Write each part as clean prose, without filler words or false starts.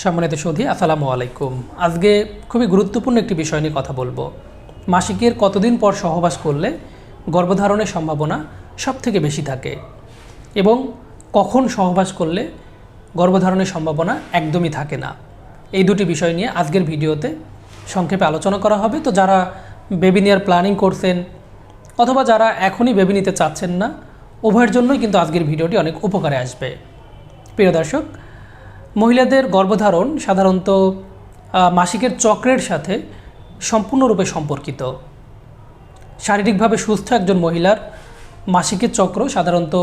সম্মানিত সুধী, আসসালামু আলাইকুম। আজকে খুবই গুরুত্বপূর্ণ একটি বিষয় নিয়ে কথা বলবো। মাসিকের কতদিন পর সহবাস করলে গর্ভধারণের সম্ভাবনা সবথেকে বেশি থাকে এবং কখন সহবাস করলে গর্ভধারণের সম্ভাবনা একদমই থাকে না, এই দুটি বিষয় নিয়ে আজকের ভিডিওতে সংক্ষেপে আলোচনা করা হবে। তো যারা বেবি নেওয়ার প্ল্যানিং করছেন অথবা যারা এখনই বেবি নিতে চাচ্ছেন না, উভয়ের জন্যই কিন্তু আজকের ভিডিওটি অনেক উপকারে আসবে। প্রিয় দর্শক, মহিলাদের গর্ভধারণ সাধারণত মাসিকের চক্রের সাথে সম্পূর্ণরূপে সম্পর্কিত। শারীরিকভাবে সুস্থ একজন মহিলার মাসিকের চক্র সাধারণত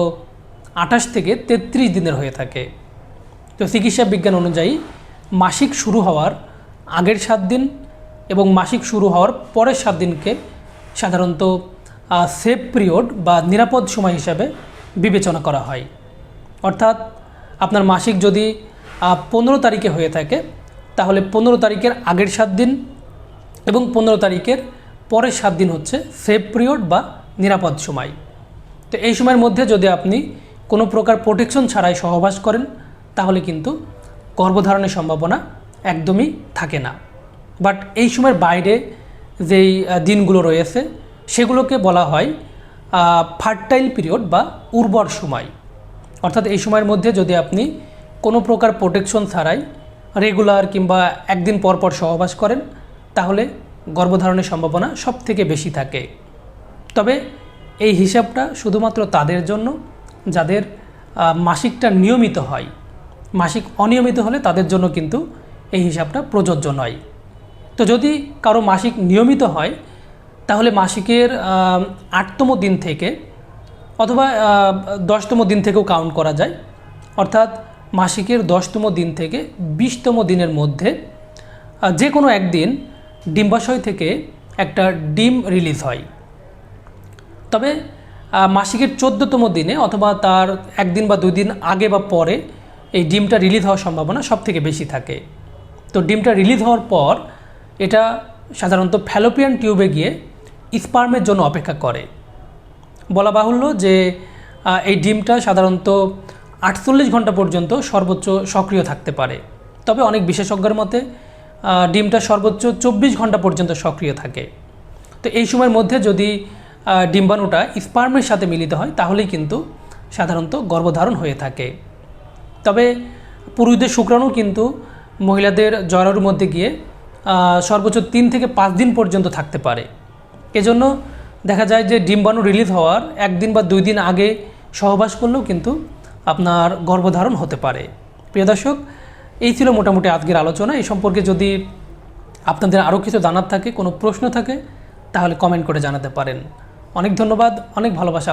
28 থেকে 33 দিনের হয়ে থাকে। তো চিকিৎসা বিজ্ঞান অনুযায়ী মাসিক শুরু হওয়ার আগের 7 দিন এবং মাসিক শুরু হওয়ার পরের 7 দিনকে সাধারণত সেফ পিরিয়ড বা নিরাপদ সময় হিসাবে বিবেচনা করা হয়। অর্থাৎ আপনার মাসিক যদি 15 তারিখে হয়ে থাকে, তাহলে 15 তারিখের আগের 7 দিন এবং 15 তারিখের পরের 7 দিন হচ্ছে সেফ পিরিয়ড বা নিরাপদ সময়। তো এই সময়ের মধ্যে যদি আপনি কোনো প্রকার প্রোটেকশন ছাড়াই সহবাস করেন, তাহলে কিন্তু গর্ভধারণের সম্ভাবনা একদমই থাকে না। বাট এই সময়ের বাইরে যেই দিনগুলো রয়েছে সেগুলোকে বলা হয় ফার্টাইল পিরিয়ড বা উর্বর সময়। অর্থাৎ এই সময়ের মধ্যে যদি আপনি কোনো প্রকার প্রোটেকশন ছাড়াই রেগুলার কিংবা একদিন পর পর সহবাস করেন, তাহলে গর্ভধারণের সম্ভাবনা সবথেকে বেশি থাকে। তবে এই হিসাবটা শুধুমাত্র তাদের জন্য যাদের মাসিকটা নিয়মিত হয়। মাসিক অনিয়মিত হলে তাদের জন্য কিন্তু এই হিসাবটা প্রযোজ্য নয়। তো যদি কারো মাসিক নিয়মিত হয়, তাহলে মাসিকের 8তম দিন থেকে অথবা 10তম দিন থেকেও কাউন্ট করা যায়। অর্থাৎ মাসিকের 10তম দিন থেকে 20তম দিনের মধ্যে যে কোনো একদিন ডিম্বাশয় থেকে একটা ডিম রিলিজ হয়। তবে মাসিকের 14তম দিনে অথবা তার একদিন বা 2 দিন আগে বা পরে এই ডিমটা রিলিজ হওয়ার সম্ভাবনা সবথেকে বেশি থাকে। তো ডিমটা রিলিজ হওয়ার পর এটা সাধারণত ফ্যালোপিয়ান টিউবে গিয়ে স্পার্মের জন্য অপেক্ষা করে। বলা বাহুল্য যে এই ডিমটা সাধারণত 48 ঘন্টা পর্যন্ত সর্বোচ্চ সক্রিয় থাকতে পারে। তবে অনেক বিশেষজ্ঞের মতে ডিমটা সর্বোচ্চ 24 ঘন্টা পর্যন্ত সক্রিয় থাকে। তো এই সময়ের মধ্যে যদি ডিম্বাণুটা স্পার্মের সাথে মিলিত হয়, তাহলেই কিন্তু সাধারণত গর্ভধারণ হয়ে থাকে। তবে পুরুষদের শুক্রাণু কিন্তু মহিলাদের জরায়ুর মধ্যে গিয়ে সর্বোচ্চ 3 থেকে 5 দিন পর্যন্ত থাকতে পারে। এজন্য দেখা যায় যে ডিম্বাণু রিলিজ হওয়ার 1 দিন বা 2 দিন আগে সহবাস করলেও কিন্তু আপনার গর্ভধারণ হতে পারে। প্রিয় দর্শক, এই ছিল মোটামুটি আজকের আলোচনা। এই সম্পর্কে যদি আপনাদের আরও কিছু জানার থাকে, কোনো প্রশ্ন থাকে, তাহলে কমেন্ট করে জানাতে পারেন। অনেক ধন্যবাদ, অনেক ভালোবাসা।